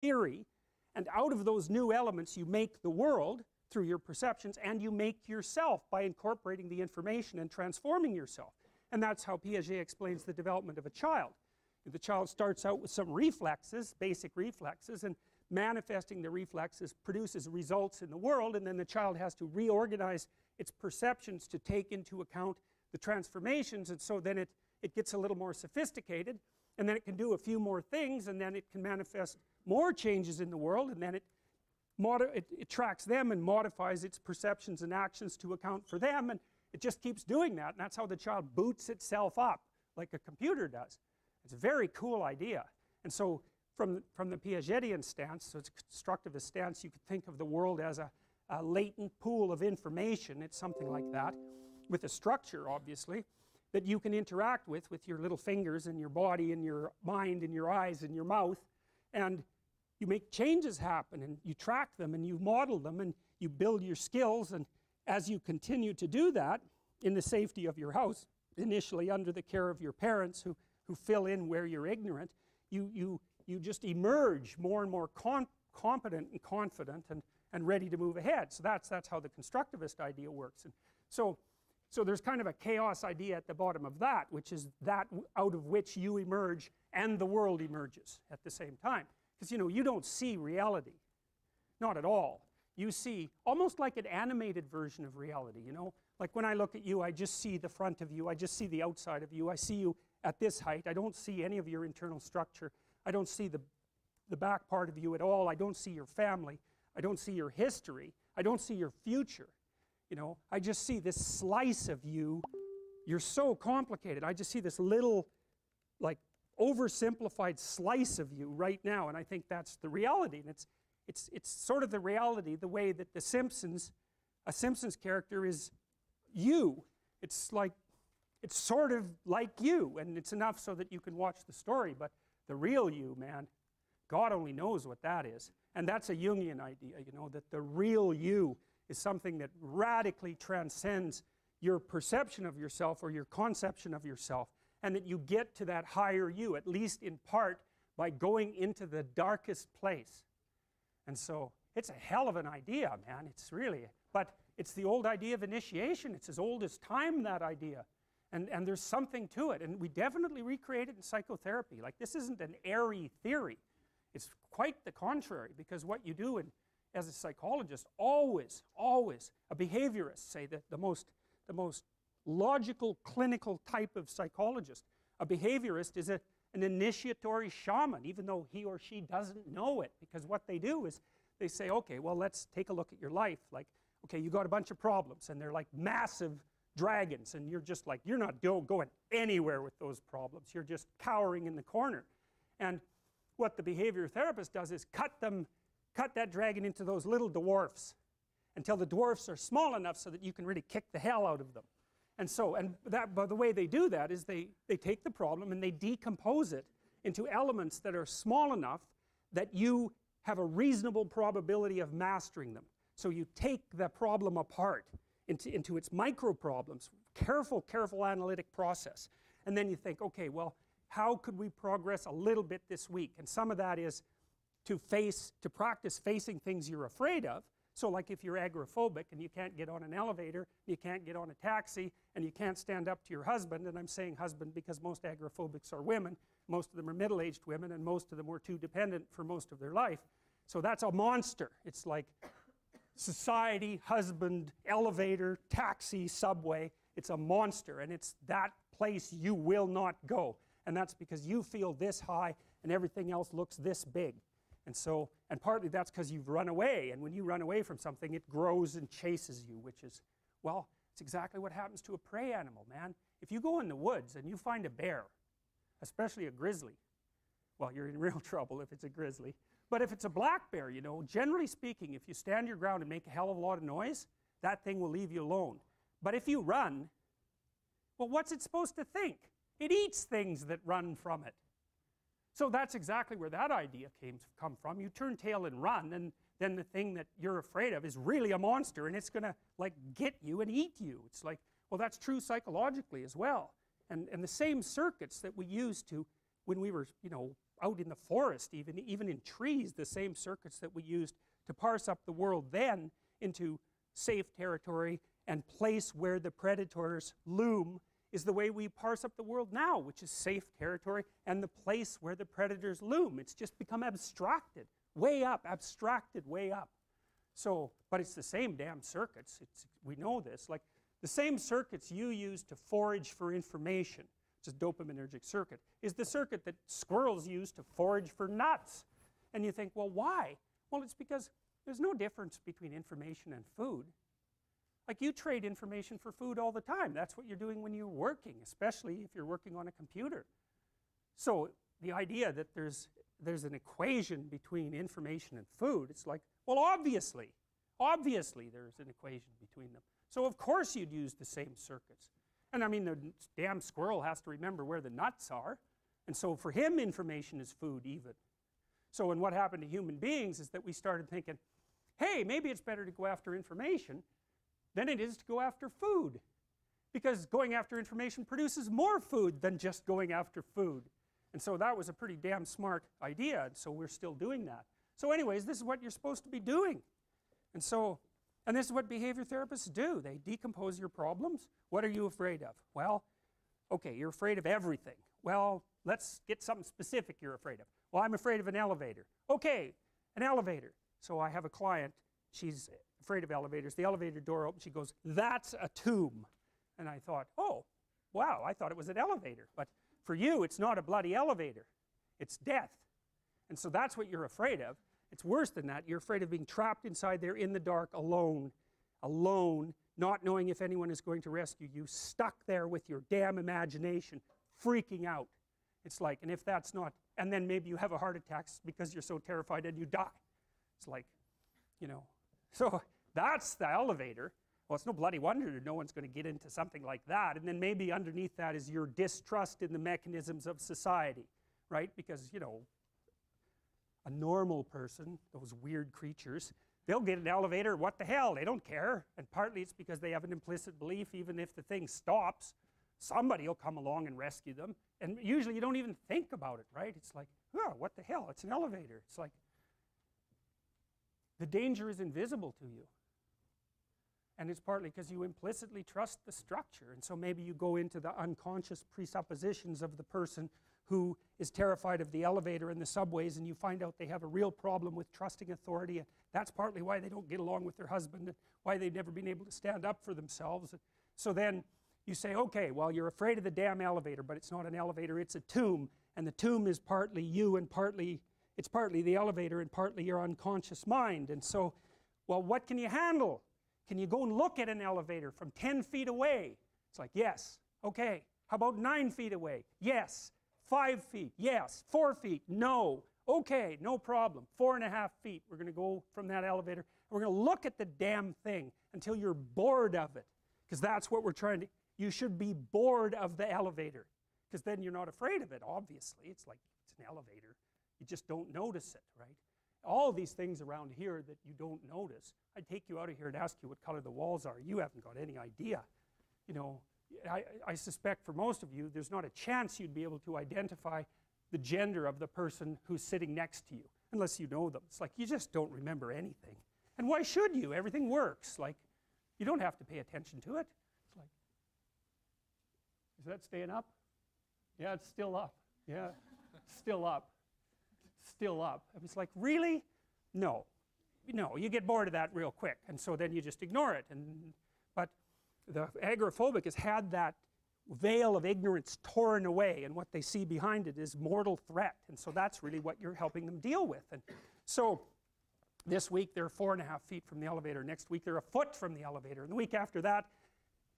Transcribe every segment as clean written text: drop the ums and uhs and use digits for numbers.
theory, and out of those new elements you make the world through your perceptions, and you make yourself by incorporating the information and transforming yourself. And that's how Piaget explains the development of a child. The child starts out with some reflexes, basic reflexes, and manifesting the reflexes produces results in the world, and then the child has to reorganize its perceptions to take into account the transformations, and so then it gets a little more sophisticated, and then it can do a few more things, and then it can manifest more changes in the world, and then it tracks them and modifies its perceptions and actions to account for them, and it just keeps doing that, and that's how the child boots itself up like a computer does. It's a very cool idea. And so from the Piagetian stance, so it's a constructivist stance, you could think of the world as a latent pool of information. It's something like that, with a structure obviously that you can interact with your little fingers and your body and your mind and your eyes and your mouth, and you make changes happen, and you track them, and you model them, and you build your skills, and as you continue to do that in the safety of your house, initially under the care of your parents who fill in where you're ignorant, you just emerge more and more competent and confident and ready to move ahead. So that's how the constructivist idea works. And so there's kind of a chaos idea at the bottom of that, which is that out of which you emerge and the world emerges at the same time. Because you don't see reality, not at all. You see almost like an animated version of reality, like when I look at you, I just see the front of you, I just see the outside of you, I see you at this height, I don't see any of your internal structure, I don't see the back part of you at all, I don't see your family, I don't see your history, I don't see your future, I just see this slice of you. You're so complicated. I just see this little, like, oversimplified slice of you right now, and I think that's the reality. And it's sort of the reality, the way that a Simpsons character is you. It's sort of like you, and it's enough so that you can watch the story, but the real you, man, God only knows what that is. And that's a Jungian idea, that the real you is something that radically transcends your perception of yourself or your conception of yourself, and that you get to that higher you, at least in part, by going into the darkest place. And so it's a hell of an idea, man. It's really, but it's the old idea of initiation. It's as old as time, that idea. And there's something to it, and we definitely recreate it in psychotherapy. Like, this isn't an airy theory. It's quite the contrary, because what you do as a psychologist, always, a behaviorist, say that the most logical, clinical type of psychologist, a behaviorist is an initiatory shaman, even though he or she doesn't know it, because what they do is they say, okay, well, let's take a look at your life. Like, okay, you got a bunch of problems, and they're like massive dragons, and you're just like, you're not going anywhere with those problems. You're just cowering in the corner. And what the behavior therapist does is cut that dragon into those little dwarfs until the dwarfs are small enough so that you can really kick the hell out of them. And by the way they do that is they take the problem and they decompose it into elements that are small enough that you have a reasonable probability of mastering them. So you take the problem apart into its micro problems, careful analytic process, and then you think, okay, well, how could we progress a little bit this week? And some of that is to practice facing things you're afraid of. So like if you're agoraphobic and you can't get on an elevator, you can't get on a taxi, and you can't stand up to your husband, and I'm saying husband because most agoraphobics are women, most of them are middle-aged women, and most of them were too dependent for most of their life. So that's a monster. It's like society, husband, elevator, taxi, subway. It's a monster, and it's that place you will not go. And that's because you feel this high and everything else looks this big. And partly that's because you've run away, and when you run away from something, it grows and chases you, which is, well, it's exactly what happens to a prey animal, man. If you go in the woods and you find a bear, especially a grizzly, well, you're in real trouble if it's a grizzly. But if it's a black bear, generally speaking, if you stand your ground and make a hell of a lot of noise, that thing will leave you alone. But if you run, well, what's it supposed to think? It eats things that run from it. So that's exactly where that idea come from. You turn tail and run, and then the thing that you're afraid of is really a monster, and it's going to like get you and eat you. It's like, well, that's true psychologically as well. And the same circuits that we used to when we were, out in the forest, even in trees, the same circuits that we used to parse up the world then into safe territory and place where the predators loom is the way we parse up the world now, which is safe territory and the place where the predators loom. It's just become abstracted, way up, abstracted way up. So, but it's the same damn circuits. We know this. Like the same circuits you use to forage for information, which is dopaminergic circuit, is the circuit that squirrels use to forage for nuts. And you think, well, why? Well, it's because there's no difference between information and food. Like you trade information for food all the time. That's what you're doing when you're working, especially if you're working on a computer. So the idea that there's an equation between information and food, it's like, well, obviously there's an equation between them. So of course you'd use the same circuits. And I mean, the damn squirrel has to remember where the nuts are. And so for him, information is food even. So and what happened to human beings is that we started thinking, hey, maybe it's better to go after information than it is to go after food. Because going after information produces more food than just going after food. And so that was a pretty damn smart idea, and so we're still doing that. So anyways, this is what you're supposed to be doing. And so, and this is what behavior therapists do. They decompose your problems. What are you afraid of? Well, okay, you're afraid of everything. Well, let's get something specific you're afraid of. Well, I'm afraid of an elevator. Okay, an elevator. So I have a client, she's afraid of elevators. The elevator door opens, she goes, that's a tomb. And I thought, oh, wow, I thought it was an elevator. But for you, it's not a bloody elevator. It's death. And so that's what you're afraid of. It's worse than that. You're afraid of being trapped inside there in the dark, alone, not knowing if anyone is going to rescue you, stuck there with your damn imagination, freaking out. It's like, and if that's not, and then maybe you have a heart attack because you're so terrified and you die. It's like, you know, so that's the elevator. Well, it's no bloody wonder no one's going to get into something like that. And then maybe underneath that is your distrust in the mechanisms of society, right? Because, you know, a normal person, those weird creatures, they'll get an elevator, what the hell, they don't care. And partly it's because they have an implicit belief, even if the thing stops, somebody will come along and rescue them. And usually you don't even think about it, right? It's like, oh, what the hell, it's an elevator. It's like, the danger is invisible to you. And it's partly because you implicitly trust the structure. And so maybe you go into the unconscious presuppositions of the person who is terrified of the elevator and the subways, and you find out they have a real problem with trusting authority, and that's partly why they don't get along with their husband and why they've never been able to stand up for themselves. So then you say, okay, well, you're afraid of the damn elevator, but it's not an elevator, it's a tomb, and the tomb is partly you and it's partly the elevator and partly your unconscious mind. And so, well, what can you handle? Can you go and look at an elevator from 10 feet away? It's like, yes. Okay. How about 9 feet away? Yes. 5 feet? Yes. 4 feet? No. Okay, no problem. 4.5 feet. We're going to go from that elevator. And we're going to look at the damn thing until you're bored of it. Because that's what we're trying to... You should be bored of the elevator. Because then you're not afraid of it, obviously. It's like, it's an elevator. You just don't notice it, right? All these things around here that you don't notice. I'd take you out of here and ask you what color the walls are. You haven't got any idea. You know, I suspect for most of you, there's not a chance you'd be able to identify the gender of the person who's sitting next to you, unless you know them. It's like, you just don't remember anything. And why should you? Everything works. Like, you don't have to pay attention to it. It's like, is that staying up? Yeah, it's still up. Yeah, still up. Still up. And it's like, really? No. No, you get bored of that real quick, and so then you just ignore it. But the agoraphobic has had that veil of ignorance torn away, and what they see behind it is mortal threat, and so that's really what you're helping them deal with. And so this week they're 4.5 feet from the elevator, next week they're a foot from the elevator, and the week after that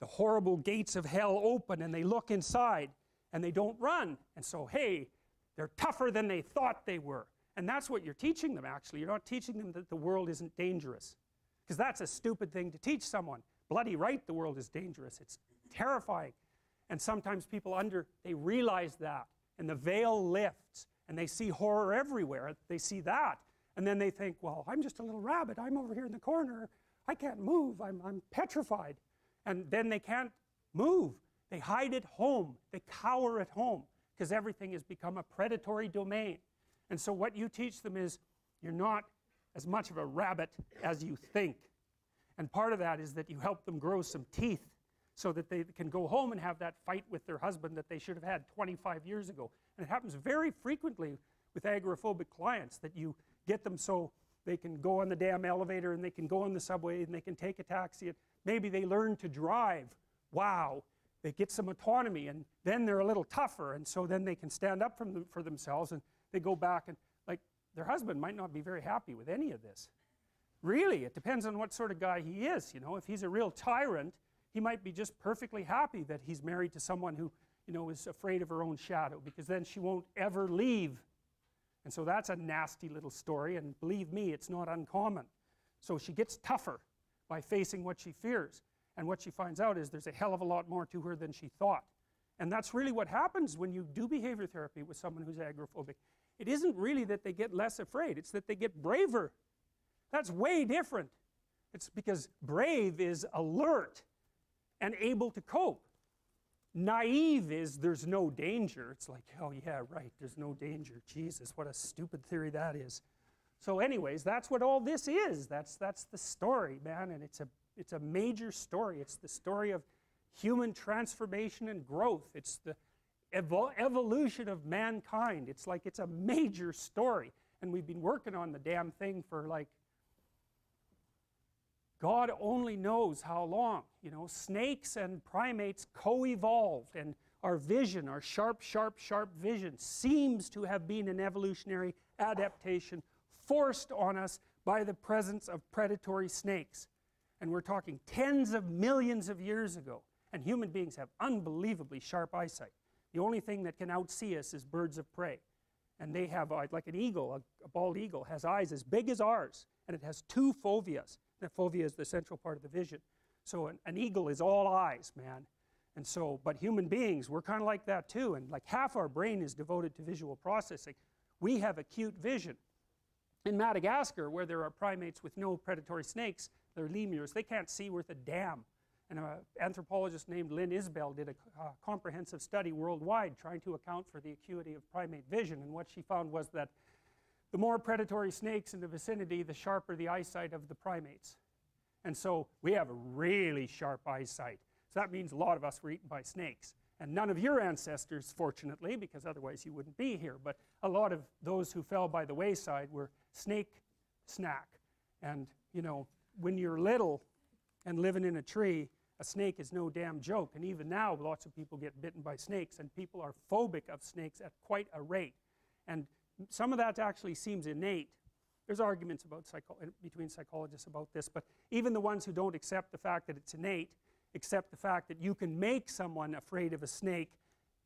the horrible gates of hell open and they look inside and they don't run, and so hey, they're tougher than they thought they were. And that's what you're teaching them, actually. You're not teaching them that the world isn't dangerous, because that's a stupid thing to teach someone. Bloody right, the world is dangerous. It's terrifying. And sometimes people they realize that, and the veil lifts, and they see horror everywhere. They see that, and then they think, well, I'm just a little rabbit. I'm over here in the corner. I can't move. I'm petrified. And then they can't move. They hide at home. They cower at home, because everything has become a predatory domain. And so what you teach them is, you're not as much of a rabbit as you think. And part of that is that you help them grow some teeth so that they can go home and have that fight with their husband that they should have had 25 years ago. And it happens very frequently with agoraphobic clients, that you get them so they can go on the damn elevator and they can go on the subway and they can take a taxi, and maybe they learn to drive. Wow, they get some autonomy, and then they're a little tougher, and so then they can stand up for themselves, and they go back, and like, their husband might not be very happy with any of this. Really, it depends on what sort of guy he is, you know. If he's a real tyrant, he might be just perfectly happy that he's married to someone who, you know, is afraid of her own shadow, because then she won't ever leave. And so that's a nasty little story, and believe me, it's not uncommon. So she gets tougher by facing what she fears, and what she finds out is there's a hell of a lot more to her than she thought. And that's really what happens when you do behavior therapy with someone who's agoraphobic. It isn't really that they get less afraid, it's that they get braver. That's way different. It's because brave is alert and able to cope. Naive is there's no danger. It's like, oh yeah, right, there's no danger. Jesus, what a stupid theory that is. So anyways, that's what all this is. That's the story, man, and it's a major story. It's the story of human transformation and growth. It's the evolution of mankind. It's like, it's a major story, and we've been working on the damn thing for like, God only knows how long. You know, snakes and primates co-evolved, and our vision, our sharp, sharp, sharp vision seems to have been an evolutionary adaptation forced on us by the presence of predatory snakes. And we're talking tens of millions of years ago. And human beings have unbelievably sharp eyesight. The only thing that can outsee us is birds of prey. And they have, like an eagle, a bald eagle, has eyes as big as ours, and it has two foveas. The fovea is the central part of the vision. So an eagle is all eyes, man. And so, but human beings, we're kind of like that too. And like half our brain is devoted to visual processing. We have acute vision. In Madagascar, where there are primates with no predatory snakes, they're lemurs, they can't see worth a damn. And an anthropologist named Lynn Isbell did a comprehensive study worldwide trying to account for the acuity of primate vision. And what she found was that the more predatory snakes in the vicinity, the sharper the eyesight of the primates. And so we have a really sharp eyesight. So that means a lot of us were eaten by snakes. And none of your ancestors, fortunately, because otherwise you wouldn't be here, but a lot of those who fell by the wayside were snake snack. And, you know, when you're little and living in a tree, a snake is no damn joke. And even now, lots of people get bitten by snakes, and people are phobic of snakes at quite a rate. And some of that actually seems innate. There's arguments about between psychologists about this, but even the ones who don't accept the fact that it's innate accept the fact that you can make someone afraid of a snake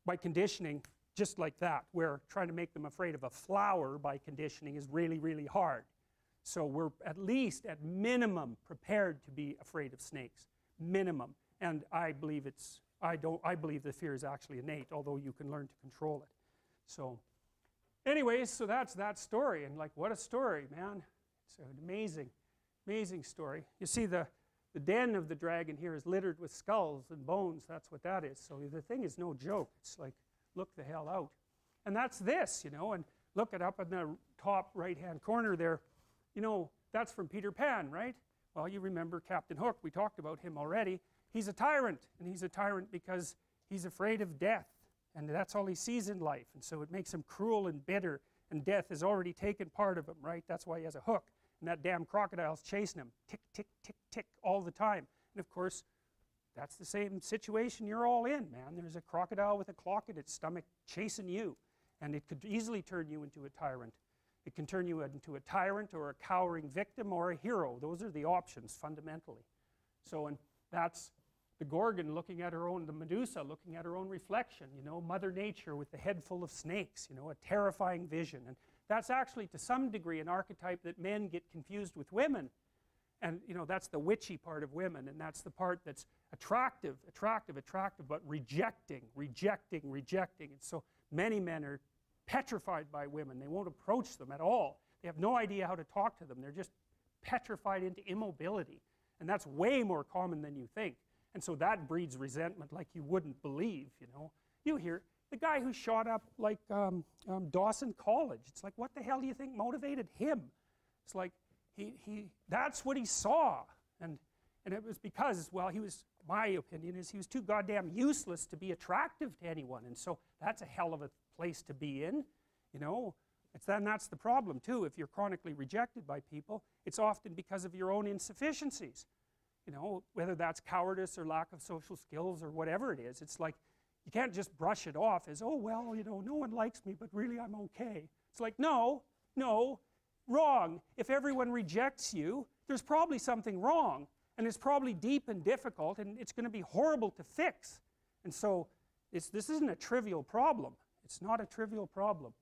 by conditioning just like that, where trying to make them afraid of a flower by conditioning is really, really hard. So we're at least, at minimum, prepared to be afraid of snakes. Minimum. And I believe I believe the fear is actually innate, although you can learn to control it. So anyways, so that's that story, and like, what a story, man. It's an amazing, amazing story. You see, the den of the dragon here is littered with skulls and bones. That's what that is. So the thing is no joke. It's like, look the hell out. And that's this, you know, and look it up in the top right-hand corner there. You know, that's from Peter Pan, right? Well, you remember Captain Hook. We talked about him already. He's a tyrant, and he's a tyrant because he's afraid of death. And that's all he sees in life. And so it makes him cruel and bitter. And death has already taken part of him, right? That's why he has a hook. And that damn crocodile's chasing him. Tick, tick, tick, tick, all the time. And of course, that's the same situation you're all in, man. There's a crocodile with a clock in its stomach chasing you. And it could easily turn you into a tyrant. It can turn you into a tyrant or a cowering victim or a hero. Those are the options, fundamentally. So, and that's the Gorgon looking at her own, the Medusa looking at her own reflection, you know, Mother Nature with the head full of snakes, you know, a terrifying vision. And that's actually, to some degree, an archetype that men get confused with women. And, you know, that's the witchy part of women, and that's the part that's attractive, attractive, attractive, but rejecting, rejecting, rejecting. And so many men are petrified by women. They won't approach them at all. They have no idea how to talk to them. They're just petrified into immobility. And that's way more common than you think. And so that breeds resentment like you wouldn't believe, you know. You the guy who shot up like Dawson College. It's like, what the hell do you think motivated him? It's like that's what he saw, and it was because, well, my opinion is he was too goddamn useless to be attractive to anyone, and so that's a hell of a place to be in, you know. That's the problem too. If you're chronically rejected by people, it's often because of your own insufficiencies, you know, whether that's cowardice or lack of social skills or whatever it is. It's like, you can't just brush it off as, oh, well, you know, no one likes me, but really I'm okay. It's like, no, wrong. If everyone rejects you, there's probably something wrong, and it's probably deep and difficult, and it's going to be horrible to fix. And so this isn't a trivial problem. It's not a trivial problem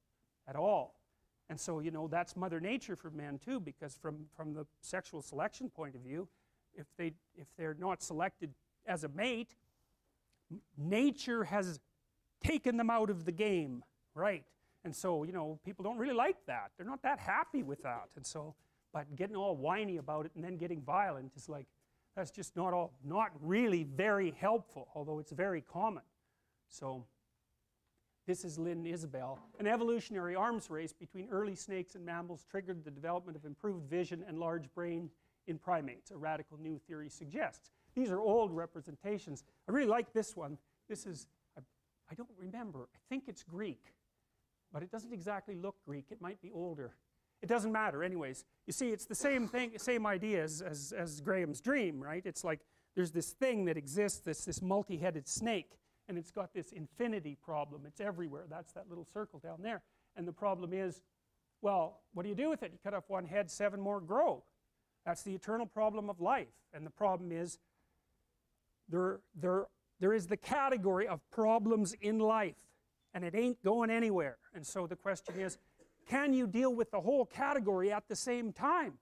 at all. And so, you know, that's Mother Nature for men too, because from the sexual selection point of view, if they're not selected as a mate, nature has taken them out of the game, right? And so, you know, people don't really like that. They're not that happy with that. And so, but getting all whiny about it and then getting violent is like, that's just not really very helpful, although it's very common. So this is Lynn Isabel. An evolutionary arms race between early snakes and mammals triggered the development of improved vision and large brain in primates, a radical new theory suggests. These are old representations. I really like this one. This is, I don't remember, I think it's Greek, but it doesn't exactly look Greek. It might be older. It doesn't matter anyways. You see, it's the same thing, same idea as Graham's dream, right? It's like there's this thing that exists, this multi-headed snake, and it's got this infinity problem. It's everywhere. That's that little circle down there. And the problem is, well, what do you do with it? You cut off one head, 7 more grow. That's the eternal problem of life. And the problem is, there is the category of problems in life, and it ain't going anywhere. And so the question is, can you deal with the whole category at the same time?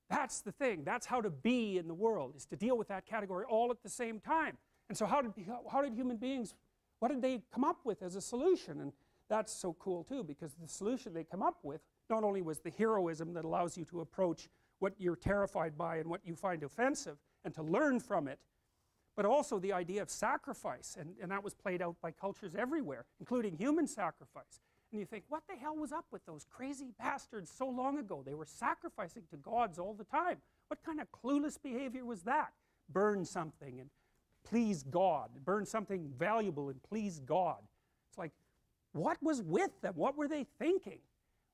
That's the thing. That's how to be in the world, is to deal with that category all at the same time. And so how did human beings, what did they come up with as a solution? And that's so cool too, because the solution they come up with not only was the heroism that allows you to approach what you're terrified by and what you find offensive and to learn from it, but also the idea of sacrifice, and that was played out by cultures everywhere, including human sacrifice. And you think, what the hell was up with those crazy bastards so long ago? They were sacrificing to gods all the time. What kind of clueless behavior was that? Burn something and please God. Burn something valuable and please God. It's like, what was with them? What were they thinking?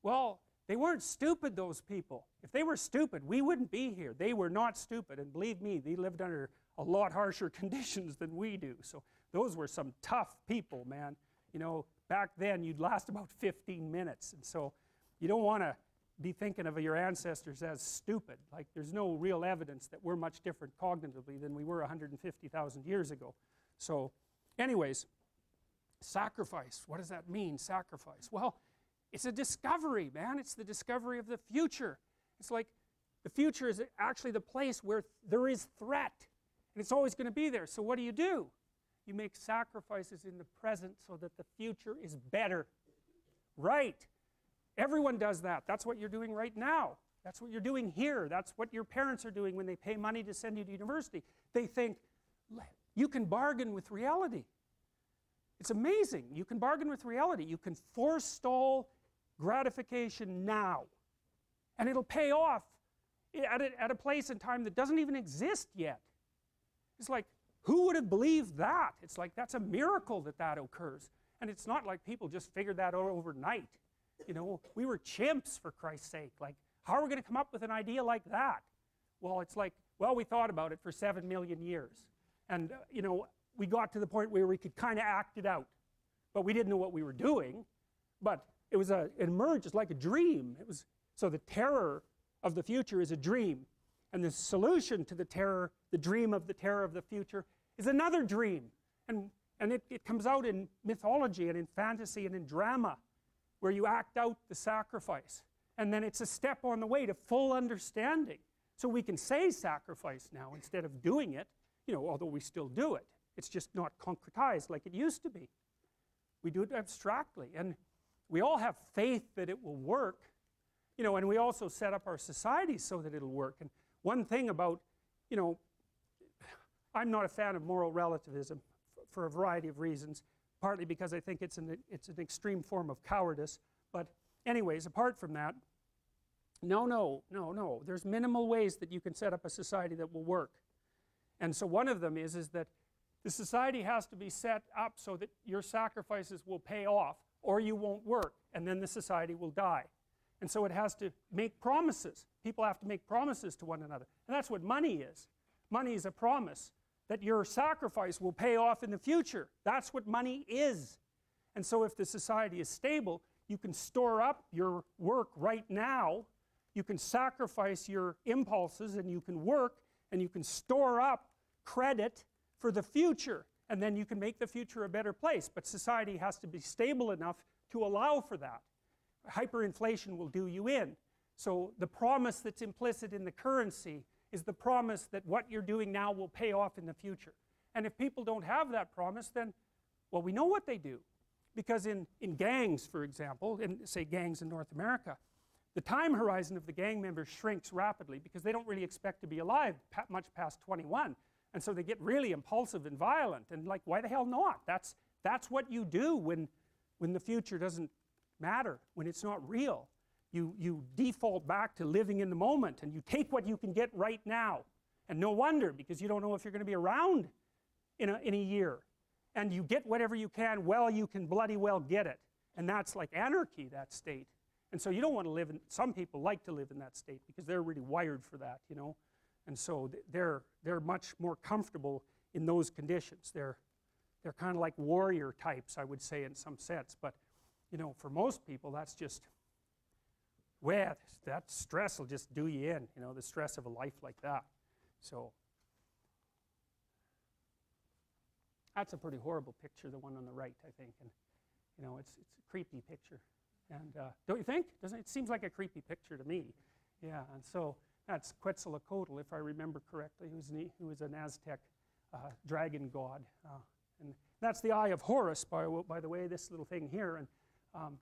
Well, they weren't stupid, those people. If they were stupid, we wouldn't be here. They were not stupid, and believe me, they lived under a lot harsher conditions than we do. So those were some tough people, man. You know, back then you'd last about 15 minutes, and so you don't want to be thinking of your ancestors as stupid. Like, there's no real evidence that we're much different cognitively than we were 150,000 years ago. So anyways, sacrifice. What does that mean, sacrifice? Well, it's a discovery, man. It's the discovery of the future. It's like the future is actually the place where there is threat, and it's always going to be there. So what do? You make sacrifices in the present so that the future is better. Right. Everyone does that. That's what you're doing right now. That's what you're doing here. That's what your parents are doing when they pay money to send you to university. They think, you can bargain with reality. It's amazing. You can bargain with reality. You can forestall gratification now, and it'll pay off at a place and time that doesn't even exist yet. It's like, who would have believed that? It's like, that's a miracle that that occurs. And it's not like people just figured that out overnight. You know, we were chimps, for Christ's sake. Like, how are we going to come up with an idea like that? Well, it's like, well, we thought about it for 7 million years. And, you know, we got to the point where we could kind of act it out. But we didn't know what we were doing. But it emerged as like a dream. So the terror of the future is a dream. And the solution to the dream of the terror of the future is another dream. And it comes out in mythology and in fantasy and in drama, where you act out the sacrifice. And then it's a step on the way to full understanding. So we can say sacrifice now instead of doing it, you know, although we still do it. It's just not concretized like it used to be. We do it abstractly. And we all have faith that it will work, you know, and we also set up our societies so that it'll work. And one thing about, you know, I'm not a fan of moral relativism for a variety of reasons. partly because I think it's an extreme form of cowardice. But anyways, apart from that, no. There's minimal ways that you can set up a society that will work. And so one of them is that the society has to be set up so that your sacrifices will pay off, or you won't work, and then the society will die. And so it has to make promises. People have to make promises to one another. And that's what money is. Money is a promise that your sacrifice will pay off in the future. That's what money is. And so if the society is stable, you can store up your work right now. You can sacrifice your impulses, and you can work, and you can store up credit for the future, and then you can make the future a better place. But society has to be stable enough to allow for that. Hyperinflation will do you in. So the promise that's implicit in the currency is the promise that what you're doing now will pay off in the future. And if people don't have that promise, then, well, we know what they do. Because in gangs, for example, in, say, gangs in North America, the time horizon of the gang members shrinks rapidly because they don't really expect to be alive much past 21. And so they get really impulsive and violent, and like, why the hell not? That's what you do when the future doesn't matter, when it's not real. You default back to living in the moment, and you take what you can get right now. And no wonder, because you don't know if you're going to be around in a year. And you get whatever you can while you can bloody well get it. And that's like anarchy, that state. And so you don't want to live in, some people like to live in that state because they're really wired for that, you know. And so they're much more comfortable in those conditions. They're kind of like warrior types, I would say, in some sense. But, you know, for most people, that's just, well, that stress will just do you in, you know, the stress of a life like that. So that's a pretty horrible picture, the one on the right, I think. And, you know, it's a creepy picture. And don't you think? Doesn't it? Seems like a creepy picture to me. Yeah, and so that's Quetzalcoatl, if I remember correctly, who was an Aztec dragon god. And that's the eye of Horus, by the way, this little thing here. And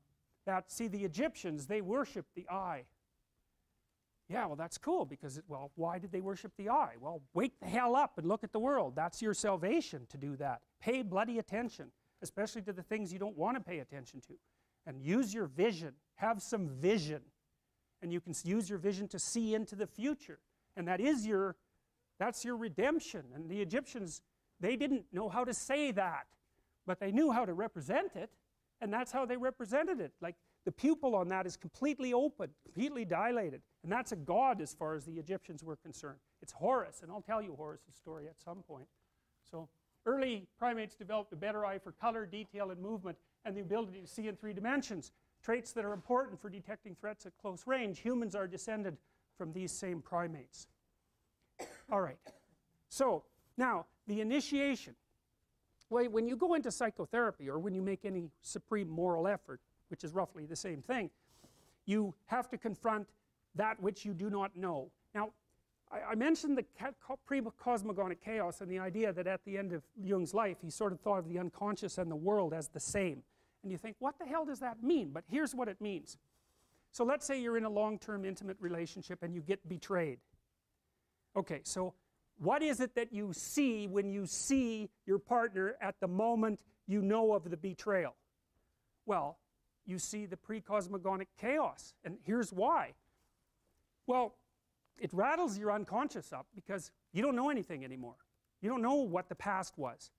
see, the Egyptians, they worshiped the eye. Yeah, well, that's cool, because, well, why did they worship the eye? Well, wake the hell up and look at the world. That's your salvation, to do that. Pay bloody attention, especially to the things you don't want to pay attention to. And use your vision. Have some vision. And you can use your vision to see into the future. And that's your redemption. And the Egyptians, they didn't know how to say that, but they knew how to represent it. And that's how they represented it. Like, the pupil on that is completely open, completely dilated. And that's a god as far as the Egyptians were concerned. It's Horus, and I'll tell you Horus' story at some point. So, early primates developed a better eye for color, detail, and movement, and the ability to see in 3 dimensions. Traits that are important for detecting threats at close range. Humans are descended from these same primates. All right. So, now, the initiation. Well, when you go into psychotherapy, or when you make any supreme moral effort, which is roughly the same thing, you have to confront that which you do not know. Now, I mentioned the pre-cosmogonic chaos and the idea that at the end of Jung's life, he sort of thought of the unconscious and the world as the same. And you think, what the hell does that mean? But here's what it means. So let's say you're in a long-term intimate relationship and you get betrayed. Okay, so what is it that you see when you see your partner at the moment you know of the betrayal? Well, you see the pre-cosmogonic chaos. And here's why. Well, it rattles your unconscious up because you don't know anything anymore. You don't know what the past was,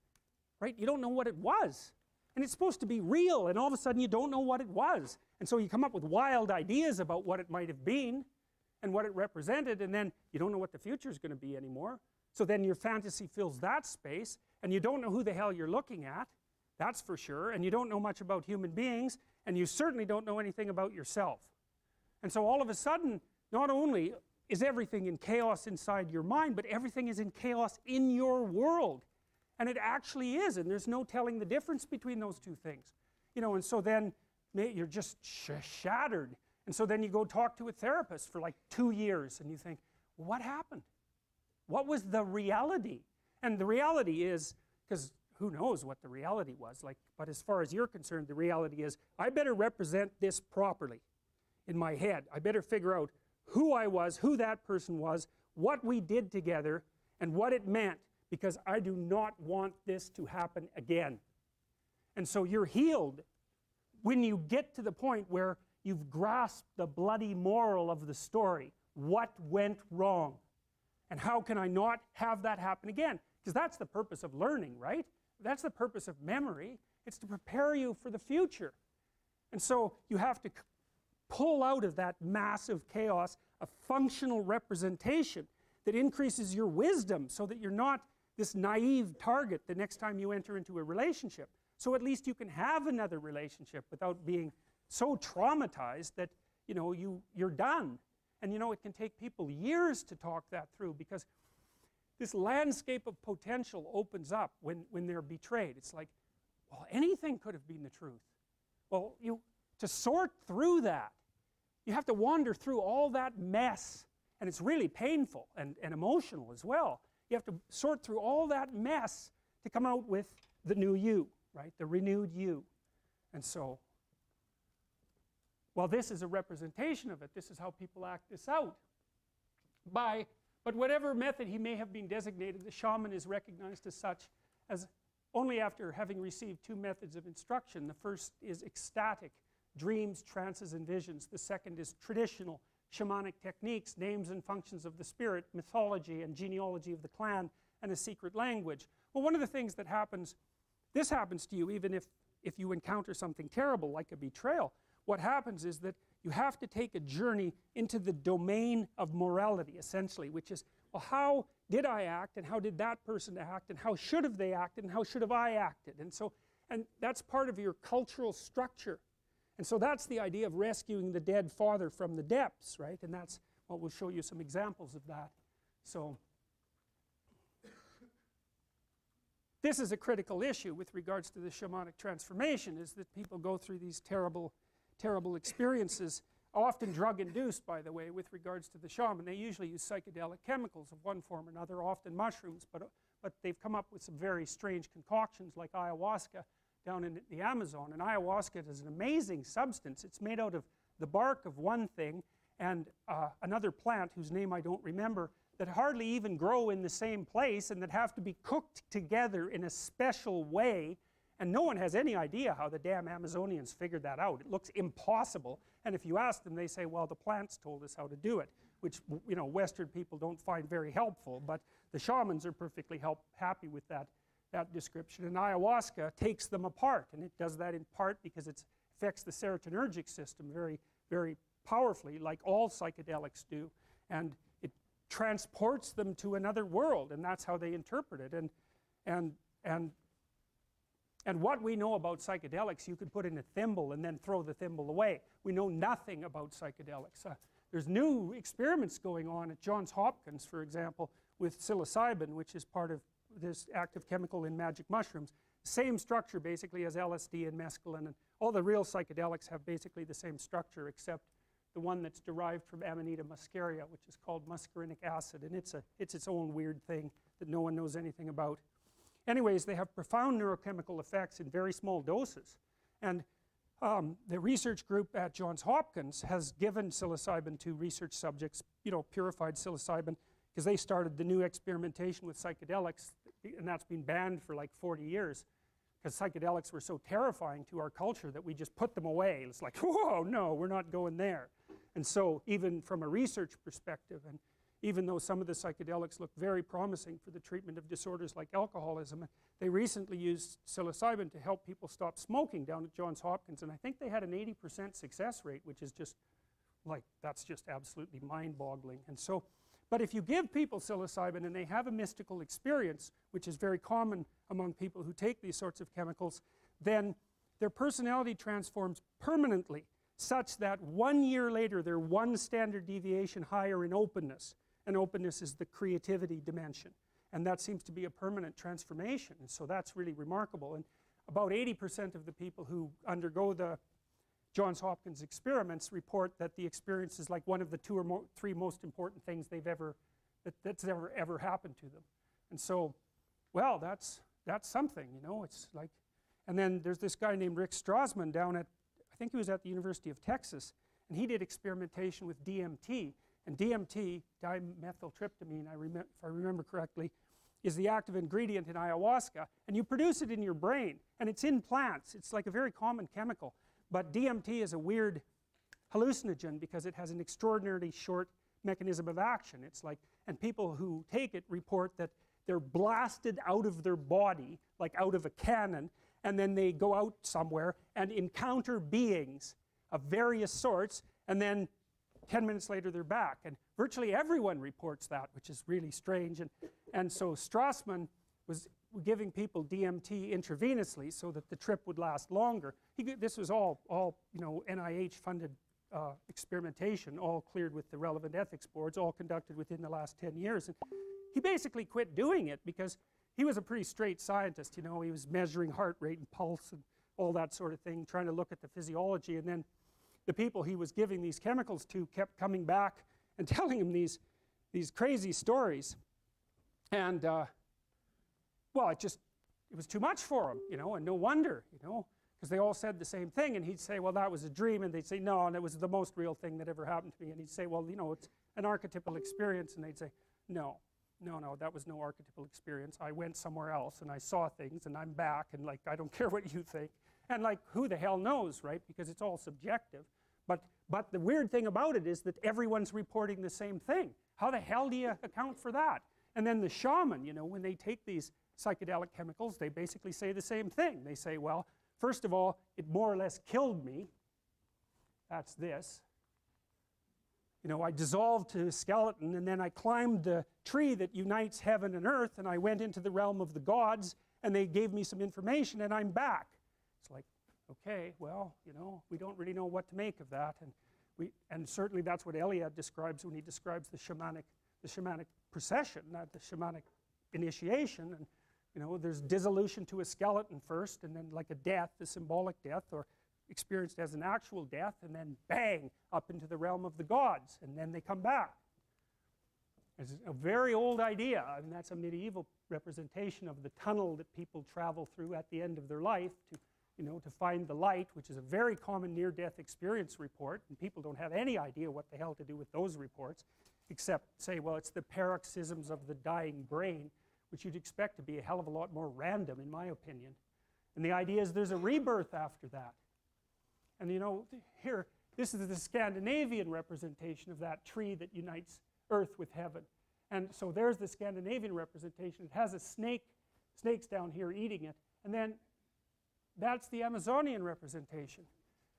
right? You don't know what it was. And it's supposed to be real, and all of a sudden you don't know what it was. And so you come up with wild ideas about what it might have been and what it represented, and then you don't know what the future is going to be anymore. So then your fantasy fills that space, and you don't know who the hell you're looking at, that's for sure, and you don't know much about human beings, and you certainly don't know anything about yourself. And so all of a sudden, not only is everything in chaos inside your mind, but everything is in chaos in your world. And it actually is, and there's no telling the difference between those two things. You know, and so then you're just shattered. And so then you go talk to a therapist for like 2 years, and you think, well, what happened? What was the reality? And the reality is, because who knows what the reality was, like, but as far as you're concerned, the reality is, I better represent this properly in my head. I better figure out who I was, who that person was, what we did together, and what it meant, because I do not want this to happen again. And so you're healed when you get to the point where you've grasped the bloody moral of the story. What went wrong? And how can I not have that happen again? Because that's the purpose of learning, right? That's the purpose of memory. It's to prepare you for the future. And so you have to pull out of that massive chaos a functional representation that increases your wisdom so that you're not this naive target the next time you enter into a relationship. So at least you can have another relationship without being so traumatized that, you know, you're done. And you know, it can take people years to talk that through, because this landscape of potential opens up when they're betrayed. It's like, well, anything could have been the truth. Well, to sort through that, you have to wander through all that mess, and it's really painful and emotional as well. You have to sort through all that mess to come out with the new you, right? The renewed you. And so, well, this is a representation of it. This is how people act this out. But whatever method he may have been designated, the shaman is recognized as such as only after having received two methods of instruction. The first is ecstatic, dreams, trances, and visions. The second is traditional shamanic techniques, names and functions of the spirit, mythology and genealogy of the clan, and a secret language. Well, one of the things that happens, this happens to you even if you encounter something terrible like a betrayal. What happens is that you have to take a journey into the domain of morality, essentially, which is, well, how did I act, and how did that person act, and how should have they acted, and how should have I acted? And that's part of your cultural structure. And so that's the idea of rescuing the dead father from the depths, right? And that's what we'll show you some examples of that. So this is a critical issue with regards to the shamanic transformation, is that people go through these terrible experiences, often drug-induced, by the way, with regards to the shaman. They usually use psychedelic chemicals of one form or another, often mushrooms, but they've come up with some very strange concoctions like ayahuasca down in the Amazon. And ayahuasca is an amazing substance. It's made out of the bark of one thing and another plant whose name I don't remember, that hardly even grow in the same place and that have to be cooked together in a special way. And no one has any idea how the damn Amazonians figured that out. It looks impossible. And if you ask them, they say, well, the plants told us how to do it, which, you know, Western people don't find very helpful. But the shamans are perfectly happy with that description. And ayahuasca takes them apart. And it does that in part because it affects the serotonergic system very, very powerfully, like all psychedelics do. And it transports them to another world. And that's how they interpret it. And what we know about psychedelics, you could put in a thimble and then throw the thimble away. We know nothing about psychedelics. There's new experiments going on at Johns Hopkins, for example, with psilocybin, which is part of this active chemical in magic mushrooms. Same structure, basically, as LSD and mescaline. And all the real psychedelics have basically the same structure, except the one that's derived from Amanita muscaria, which is called muscarinic acid. And it's its own weird thing that no one knows anything about. Anyways, they have profound neurochemical effects in very small doses. And the research group at Johns Hopkins has given psilocybin to research subjects, you know, purified psilocybin, because they started the new experimentation with psychedelics, and that's been banned for like 40 years, because psychedelics were so terrifying to our culture that we just put them away. It's like, whoa, no, we're not going there. And so even from a research perspective, and even though some of the psychedelics look very promising for the treatment of disorders like alcoholism, they recently used psilocybin to help people stop smoking down at Johns Hopkins, and I think they had an 80% success rate, which is just like, that's just absolutely mind-boggling. And so, but if you give people psilocybin and they have a mystical experience, which is very common among people who take these sorts of chemicals, then their personality transforms permanently, such that 1 year later they're one standard deviation higher in openness. And openness is the creativity dimension. And that seems to be a permanent transformation. And so that's really remarkable. And about 80% of the people who undergo the Johns Hopkins experiments report that the experience is like one of the three most important things that's ever happened to them. And so, well, that's something, you know. It's like, and then there's this guy named Rick Strassman down at, I think he was at the University of Texas, and he did experimentation with DMT. And DMT, dimethyltryptamine, if I remember correctly, is the active ingredient in ayahuasca, and you produce it in your brain, and it's in plants. It's like a very common chemical, but DMT is a weird hallucinogen because it has an extraordinarily short mechanism of action. It's like, and people who take it report that they're blasted out of their body, like out of a cannon, and then they go out somewhere and encounter beings of various sorts, and then 10 minutes later they're back. And virtually everyone reports that, which is really strange. And so Strassman was giving people DMT intravenously so that the trip would last longer. This was all you know, NIH funded experimentation, all cleared with the relevant ethics boards, all conducted within the last 10 years. And he basically quit doing it because he was a pretty straight scientist, you know. He was measuring heart rate and pulse and all that sort of thing, trying to look at the physiology. And then the people he was giving these chemicals to kept coming back and telling him these crazy stories. And well, it was too much for him, you know, and no wonder, you know, because they all said the same thing. And he'd say, well, that was a dream. And they'd say, no, and it was the most real thing that ever happened to me. And he'd say, well, you know, it's an archetypal experience. And they'd say, no, that was no archetypal experience. I went somewhere else and I saw things and I'm back, and like, I don't care what you think. And like, who the hell knows, right? Because it's all subjective. But the weird thing about it is that everyone's reporting the same thing. How the hell do you account for that? And then the shaman, you know, when they take these psychedelic chemicals, they basically say the same thing. They say, well, first of all, it more or less killed me. That's this. You know, I dissolved to a skeleton, and then I climbed the tree that unites heaven and earth, and I went into the realm of the gods, and they gave me some information, and I'm back. It's like, okay, well, you know, we don't really know what to make of that. And certainly that's what Eliade describes when he describes the shamanic procession, not the shamanic initiation. And you know, there's dissolution to a skeleton first, and then like a death, a symbolic death, or experienced as an actual death, and then bang, up into the realm of the gods, and then they come back. It's a very old idea, and that's a medieval representation of the tunnel that people travel through at the end of their life to, you know, to find the light, which is a very common near-death experience report, and people don't have any idea what the hell to do with those reports, except say, well, it's the paroxysms of the dying brain, which you'd expect to be a hell of a lot more random, in my opinion. And the idea is there's a rebirth after that. And you know, here, this is the Scandinavian representation of that tree that unites earth with heaven. And so there's the Scandinavian representation. It has a snakes down here eating it. And then that's the Amazonian representation.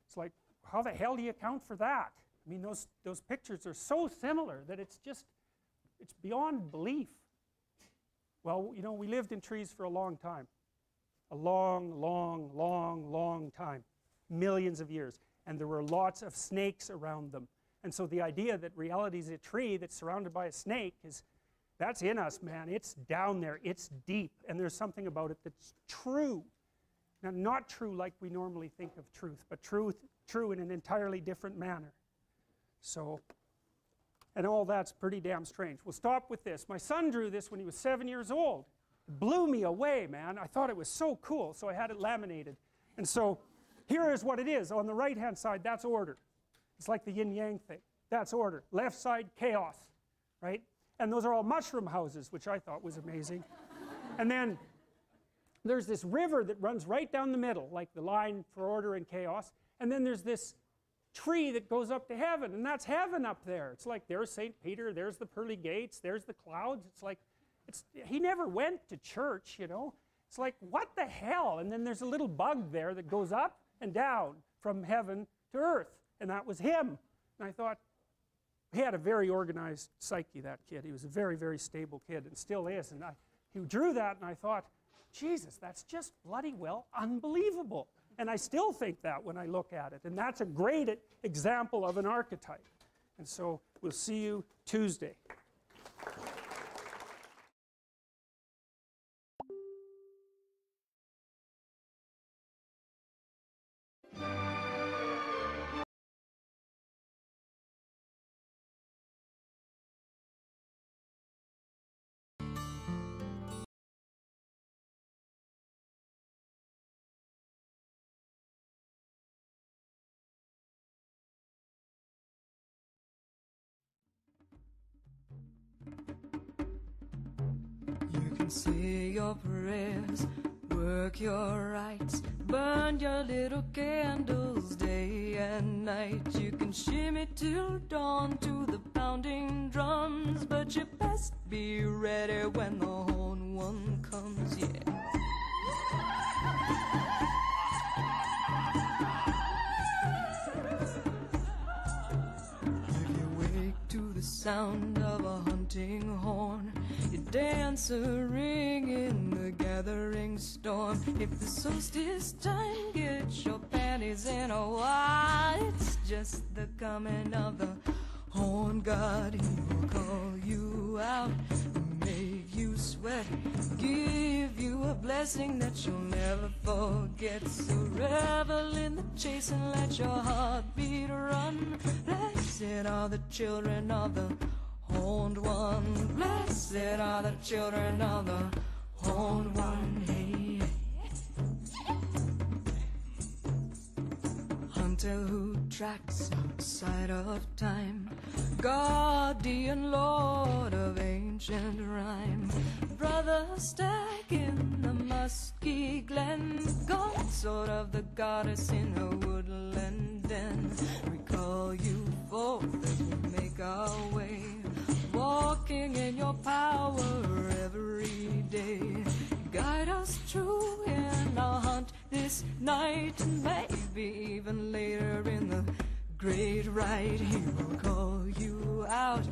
It's like, how the hell do you account for that? I mean, those pictures are so similar that it's beyond belief. Well, you know, we lived in trees for a long time. A long, long, long, long time. Millions of years. And there were lots of snakes around them. And so the idea that reality is a tree that's surrounded by a snake that's in us, man. It's down there. It's deep. And there's something about it that's true. Now, not true like we normally think of truth, but true in an entirely different manner. So, and all that's pretty damn strange. We'll stop with this. My son drew this when he was 7 years old. It blew me away, man. I thought it was so cool, so I had it laminated. And so, here is what it is. On the right-hand side, that's order. It's like the yin-yang thing. That's order. Left side, chaos, right? And those are all mushroom houses, which I thought was amazing. And then there's this river that runs right down the middle, like the line for order and chaos. And then there's this tree that goes up to heaven, and that's heaven up there. It's like there's St. Peter, there's the pearly gates, there's the clouds. It's like, he never went to church, you know. It's like, what the hell? And then there's a little bug there that goes up and down from heaven to earth, and that was him. And I thought, he had a very organized psyche, that kid. He was a very, very stable kid, and still is. And he drew that, and I thought, Jesus, that's just bloody well unbelievable. And I still think that when I look at it. And that's a great example of an archetype. And so we'll see you Tuesday. say your prayers, work your rights, burn your little candles day and night. You can shimmy till dawn to the pounding drums, but you best be ready when the horn one comes, yeah. Sound of a hunting horn, you dance a ring in the gathering storm. If the solstice time, get your panties in a wad. It's just the coming of the horn god. He will call you out, make you sweat, give you a blessing that you'll never forget. So revel in the chase and let your heartbeat run. Blessed are the children of the horned one. Blessed are the children of the horned one. Hey, hunter who tracks outside of time, guardian lord of ancient rhyme, brother stag in the musky glen, consort of the goddess in her woodland den. We call you forth as we make our way, walking in your power every day. Guide us true in our hunt this night, and maybe even later in the great ride. He will call you out,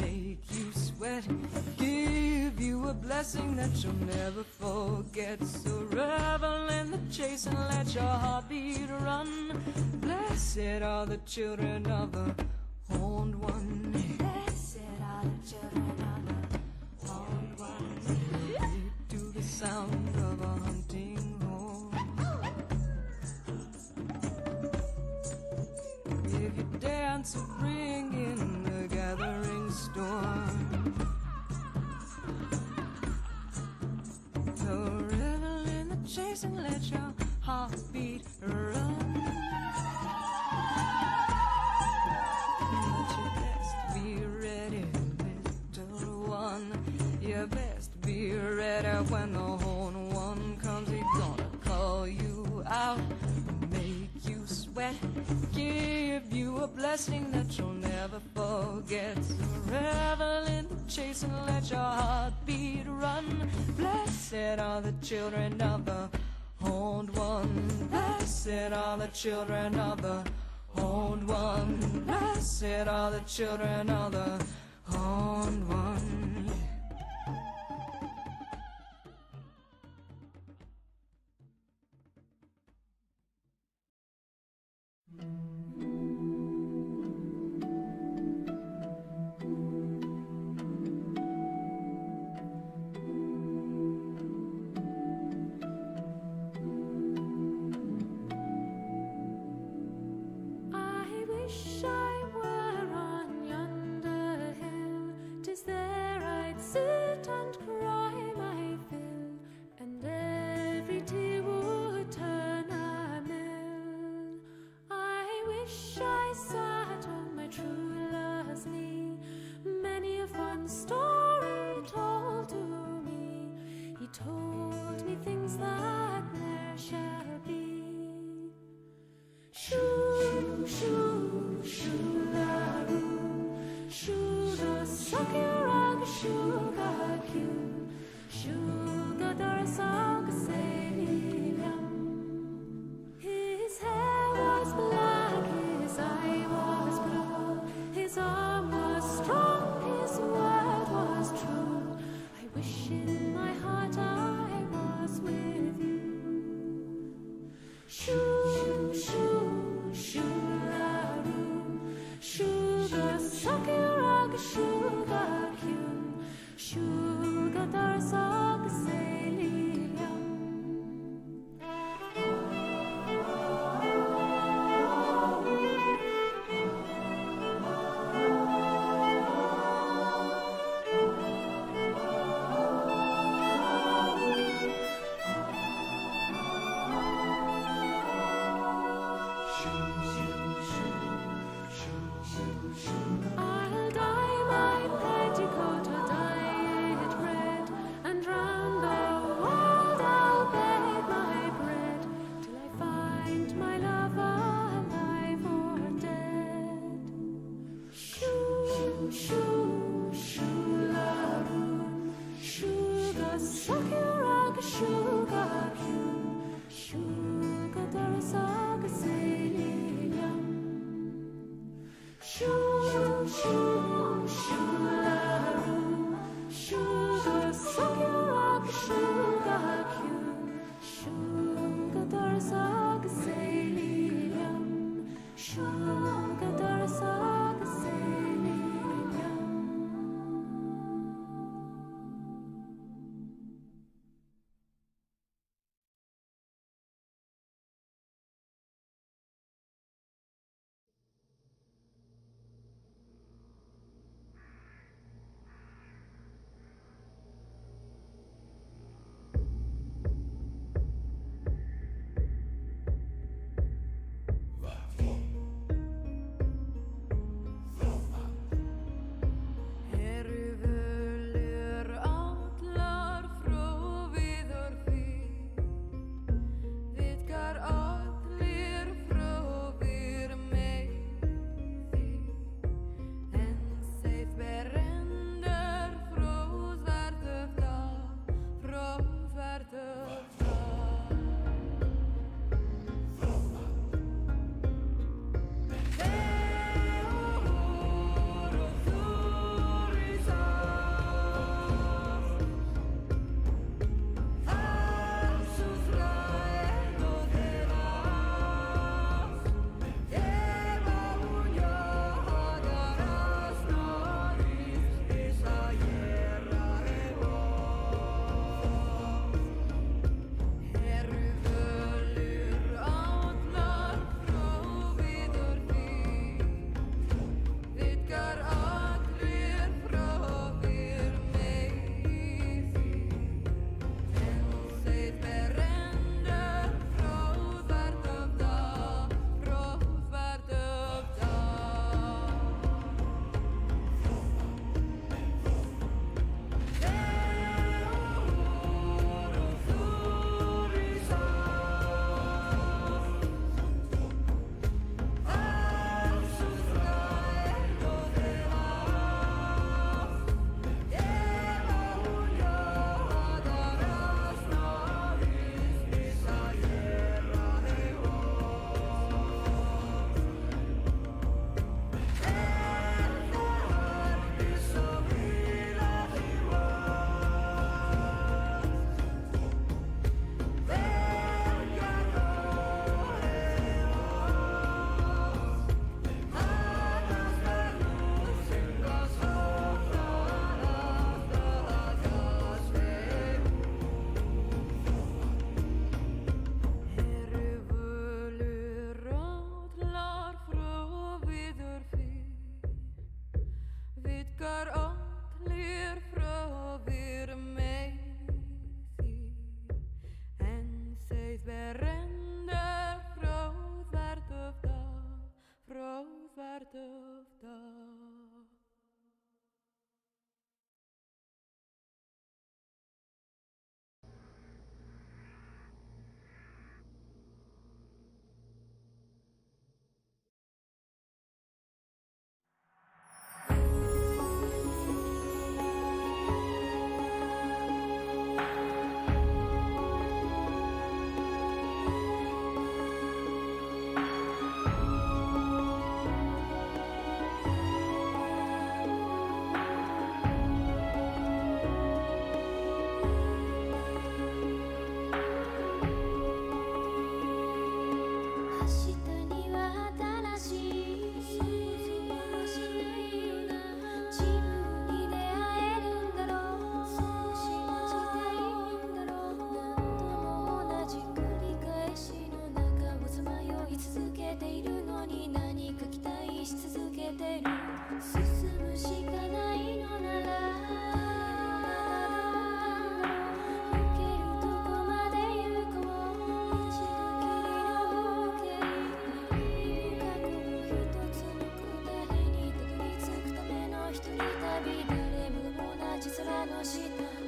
make you sweat, give you a blessing that you'll never forget. So revel in the chase and let your heartbeat run. Blessed are the children of the horned one. Blessed are the children of the horned one. To the sound of a hunting horn. If you dance or bring in the gathering storm, so revel in the chase and let your heartbeat run. But you best be ready, little one. You best be ready when the horn one comes. He's gonna call you out, make you sweat, give you a blessing that you'll never forget. So revel in the chase and let your heartbeat run. Blessed are the children of the horned one. Blessed are the children of the horned one. Blessed are the children of the horned one. の下